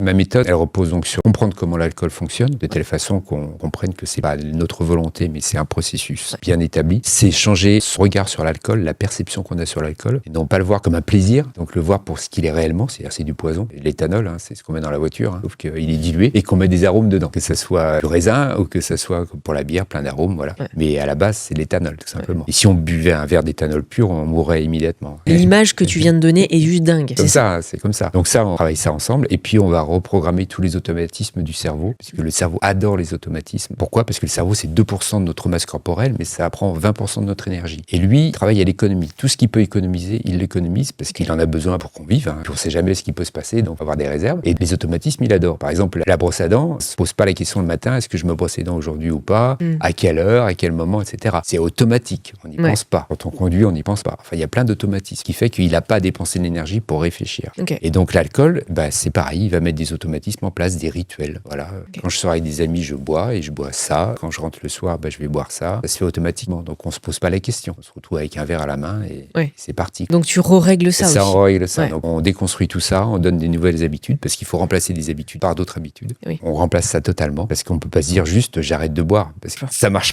Ma méthode, elle repose donc sur comprendre comment l'alcool fonctionne, de telle façon qu'on comprenne que c'est pas notre volonté, mais c'est un processus bien établi. C'est changer son regard sur l'alcool, la perception qu'on a sur l'alcool, et non pas le voir comme un plaisir, donc le voir pour ce qu'il est réellement, c'est-à-dire c'est du poison. L'éthanol, c'est ce qu'on met dans la voiture, sauf qu'il est dilué et qu'on met des arômes dedans, que ça soit du raisin ou que ça soit pour la bière, plein d'arômes, voilà. Ouais. Mais à la base, c'est l'éthanol, tout simplement. Ouais. Et si on buvait un verre d'éthanol pur, on mourrait immédiatement. L'image que tu viens de donner est juste dingue. C'est comme ça. Donc ça, on travaille ça ensemble, et puis on va reprogrammer tous les automatismes du cerveau, parce que le cerveau adore les automatismes. Pourquoi ? Parce que le cerveau, c'est 2% de notre masse corporelle, mais ça prend 20% de notre énergie. Et lui, il travaille à l'économie. Tout ce qu'il peut économiser, il l'économise, parce qu'il en a besoin pour qu'on vive. Puis on ne sait jamais ce qui peut se passer, donc on va avoir des réserves. Et les automatismes, il adore. Par exemple, la brosse à dents, on ne se pose pas la question le matin, est-ce que je me brosse les dents aujourd'hui ou pas ? À quelle heure, à quel moment, etc. C'est automatique, on n'y pense pas. Quand on conduit, on n'y pense pas. Enfin, il y a plein d'automatismes, ce qui fait qu'il n'a pas à dépenser de l'énergie pour réfléchir. Okay. Et donc l'alcool, c'est pareil, il va mettre des automatismes en place, des rituels. Voilà. Okay. Quand je sors avec des amis, je bois, et je bois ça. Quand je rentre le soir, je vais boire ça. Ça se fait automatiquement, donc on ne se pose pas la question. On se retrouve avec un verre à la main et c'est parti. Donc tu re-règles ça aussi. On règle ça. Donc on déconstruit tout ça, on donne des nouvelles habitudes, parce qu'il faut remplacer des habitudes par d'autres habitudes. On remplace ça totalement, parce qu'on ne peut pas se dire juste j'arrête de boire, parce que ça ne marche pas.